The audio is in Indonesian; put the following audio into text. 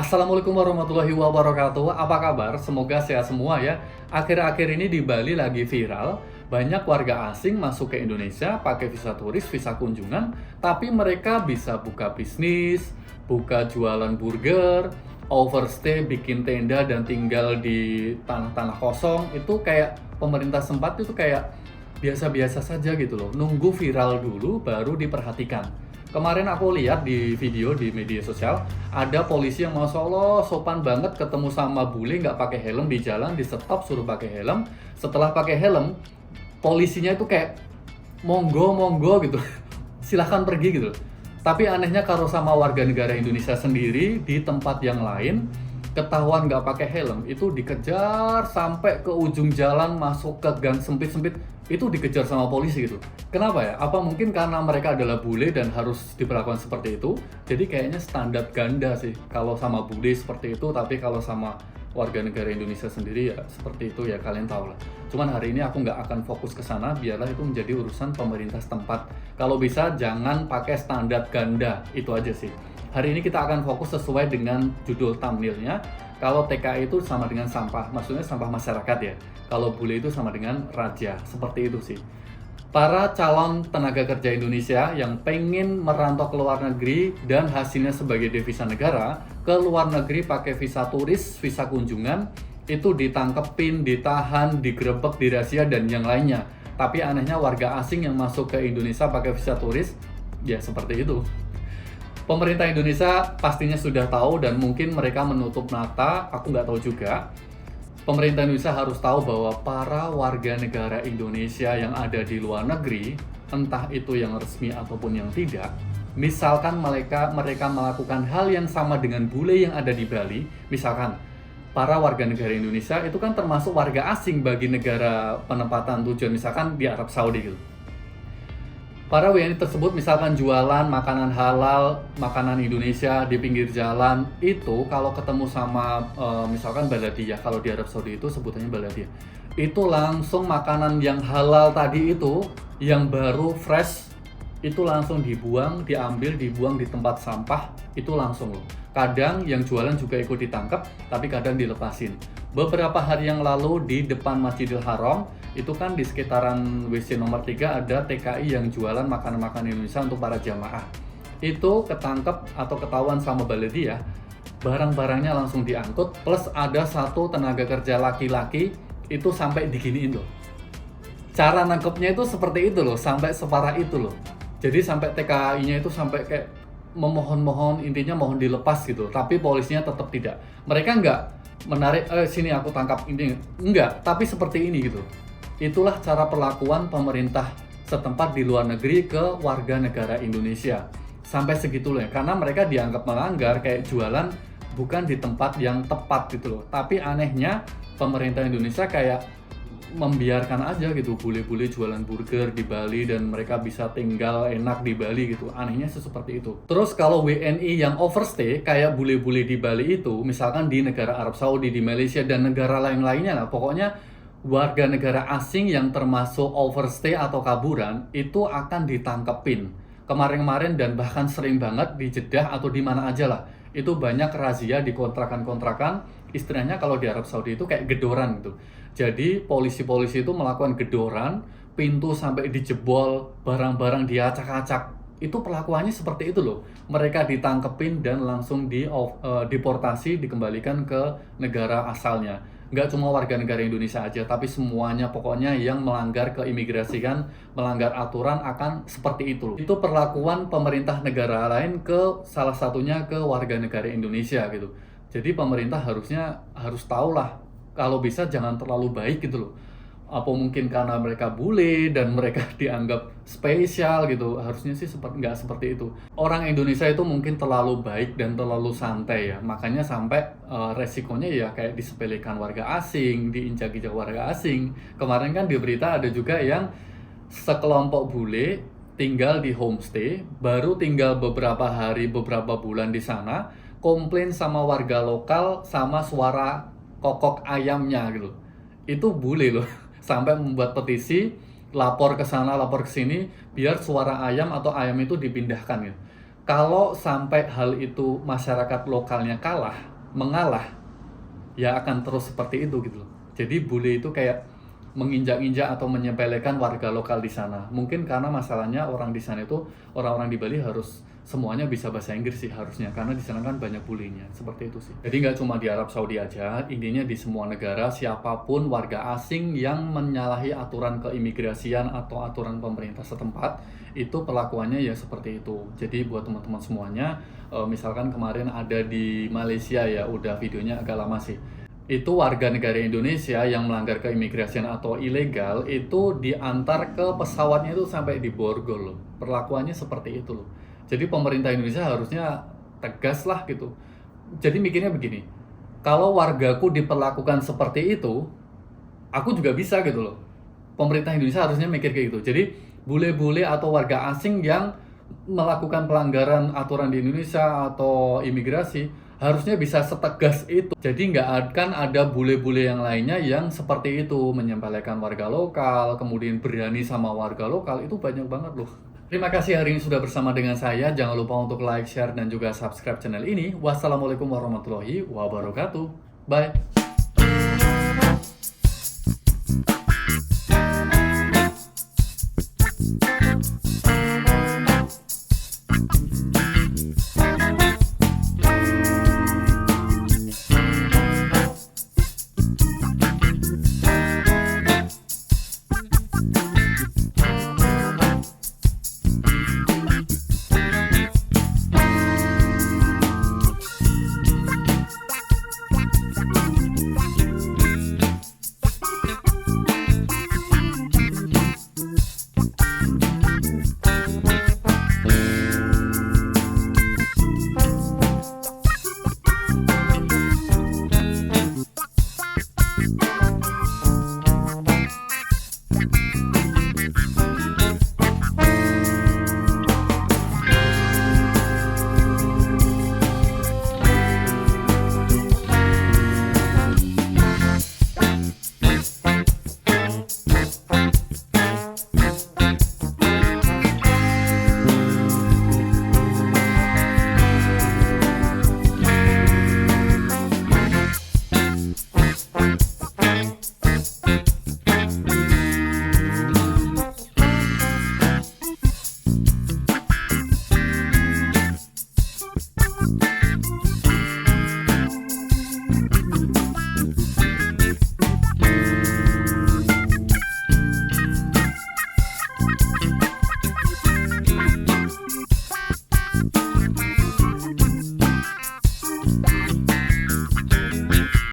Assalamualaikum warahmatullahi wabarakatuh. Apa kabar? Semoga sehat semua ya. Akhir-akhir ini di Bali lagi viral, banyak warga asing masuk ke Indonesia pakai visa turis, visa kunjungan, tapi mereka bisa buka bisnis, buka jualan burger, overstay, bikin tenda dan tinggal di tanah-tanah kosong. Itu kayak pemerintah sempat itu kayak biasa-biasa saja gitu loh. Nunggu viral dulu baru diperhatikan. Kemarin aku lihat di video di media sosial, ada polisi yang Masya Allah sopan banget ketemu sama bule nggak pakai helm di jalan, di stop suruh pakai helm. Setelah pakai helm, polisinya itu kayak monggo monggo gitu, silahkan pergi gitu. Tapi anehnya kalau sama warga negara Indonesia sendiri di tempat yang lain, ketahuan nggak pakai helm itu dikejar sampai ke ujung jalan masuk ke gang sempit-sempit, itu dikejar sama polisi gitu. Kenapa ya? Apa mungkin karena mereka adalah bule dan harus diperlakukan seperti itu? Jadi kayaknya standar ganda sih kalau sama bule seperti itu, tapi kalau sama warga negara Indonesia sendiri ya seperti itu ya, kalian tahu lah. Cuman hari ini aku nggak akan fokus ke sana, biarlah itu menjadi urusan pemerintah setempat. Kalau bisa jangan pakai standar ganda, itu aja sih. Hari ini kita akan fokus sesuai dengan judul thumbnailnya. Kalau TKI itu sama dengan sampah, maksudnya sampah masyarakat ya. Kalau bule itu sama dengan raja, seperti itu sih. Para calon tenaga kerja Indonesia yang pengen merantau ke luar negeri dan hasilnya sebagai devisa negara, ke luar negeri pakai visa turis, visa kunjungan, itu ditangkepin, ditahan, digerebek, dirazia, dan yang lainnya. Tapi anehnya warga asing yang masuk ke Indonesia pakai visa turis, ya seperti itu. Pemerintah Indonesia pastinya sudah tahu dan mungkin mereka menutup mata, aku nggak tahu juga. Pemerintah Indonesia harus tahu bahwa para warga negara Indonesia yang ada di luar negeri, entah itu yang resmi ataupun yang tidak, misalkan mereka melakukan hal yang sama dengan bule yang ada di Bali, misalkan para warga negara Indonesia itu kan termasuk warga asing bagi negara penempatan tujuan, misalkan di Arab Saudi gitu. Para WNI tersebut misalkan jualan makanan halal, makanan Indonesia di pinggir jalan, itu kalau ketemu sama misalkan baladiyah, kalau di Arab Saudi itu sebutannya baladiyah, itu langsung makanan yang halal tadi itu, yang baru fresh, itu langsung dibuang, dibuang di tempat sampah, itu langsung loh. Kadang yang jualan juga ikut ditangkap, tapi kadang dilepasin. Beberapa hari yang lalu di depan Masjidil Haram, itu kan di sekitaran WC nomor 3 ada TKI yang jualan makanan-makanan Indonesia untuk para jamaah. Itu ketangkep atau ketahuan sama baladiyah, barang-barangnya langsung diangkut, plus ada satu tenaga kerja laki-laki itu sampai diginiin loh. Cara nangkepnya itu seperti itu loh, sampai separah itu loh. Jadi sampai TKI-nya itu sampai kayak memohon-mohon, intinya mohon dilepas gitu. Tapi polisinya tetap tidak. Mereka nggak menarik, sini aku tangkap ini. Enggak, tapi seperti ini gitu. Itulah cara perlakuan pemerintah setempat di luar negeri ke warga negara Indonesia. Sampai segitu loh ya, karena mereka dianggap melanggar kayak jualan bukan di tempat yang tepat gitu loh. Tapi anehnya pemerintah Indonesia kayak membiarkan aja gitu bule-bule jualan burger di Bali dan mereka bisa tinggal enak di Bali gitu. Anehnya sih seperti itu. Terus kalau WNI yang overstay kayak bule-bule di Bali itu, misalkan di negara Arab Saudi, di Malaysia dan negara lain-lainnya lah, pokoknya warga negara asing yang termasuk overstay atau kaburan itu akan ditangkepin. Kemarin-kemarin dan bahkan sering banget di Jeddah atau di mana aja lah, itu banyak razia di kontrakan-kontrakan. Istilahnya kalau di Arab Saudi itu kayak gedoran gitu. Jadi polisi-polisi itu melakukan gedoran, pintu sampai dijebol, barang-barang diacak-acak. Itu perlakuannya seperti itu loh. Mereka ditangkepin dan langsung deportasi, dikembalikan ke negara asalnya. Nggak cuma warga negara Indonesia aja, tapi semuanya pokoknya yang melanggar keimigrasian, melanggar aturan akan seperti itu. Itu perlakuan pemerintah negara lain ke salah satunya ke warga negara Indonesia gitu. Jadi pemerintah harus tahu lah, kalau bisa jangan terlalu baik gitu loh. Apa mungkin karena mereka bule dan mereka dianggap spesial gitu, harusnya sih nggak seperti itu. Orang Indonesia itu mungkin terlalu baik dan terlalu santai ya, makanya sampai resikonya ya kayak disepelekan warga asing, diinjak-injak warga asing. Kemarin kan di berita ada juga yang sekelompok bule tinggal di homestay, baru tinggal beberapa hari, beberapa bulan di sana, komplain sama warga lokal sama suara kokok ayamnya gitu. Itu bule loh. Sampai membuat petisi, lapor ke sana, lapor ke sini, biar suara ayam atau ayam itu dipindahkan gitu. Kalau sampai hal itu masyarakat lokalnya kalah, mengalah, ya akan terus seperti itu gitu loh. Jadi bule itu kayak menginjak-injak atau menyepelekan warga lokal di sana. Mungkin karena masalahnya orang di sana itu, orang-orang di Bali harus semuanya bisa bahasa Inggris sih harusnya, karena di sana kan banyak bulenya, seperti itu sih. Jadi nggak cuma di Arab Saudi aja, intinya di semua negara, siapapun warga asing yang menyalahi aturan keimigrasian atau aturan pemerintah setempat, itu perlakuannya ya seperti itu. Jadi buat teman-teman semuanya, misalkan kemarin ada di Malaysia ya, udah videonya agak lama sih, itu warga negara Indonesia yang melanggar keimigrasian atau ilegal itu diantar ke pesawatnya itu sampai di borgol loh. Perlakuannya seperti itu loh. Jadi pemerintah Indonesia harusnya tegas lah gitu. Jadi mikirnya begini, kalau wargaku diperlakukan seperti itu, aku juga bisa gitu loh. Pemerintah Indonesia harusnya mikir kayak gitu. Jadi bule-bule atau warga asing yang melakukan pelanggaran aturan di Indonesia atau imigrasi harusnya bisa setegas itu. Jadi nggak akan ada bule-bule yang lainnya yang seperti itu, menyepelekan warga lokal, kemudian berani sama warga lokal, itu banyak banget loh. Terima kasih hari ini sudah bersama dengan saya. Jangan lupa untuk like, share, dan juga subscribe channel ini. Wassalamualaikum warahmatullahi wabarakatuh. Bye.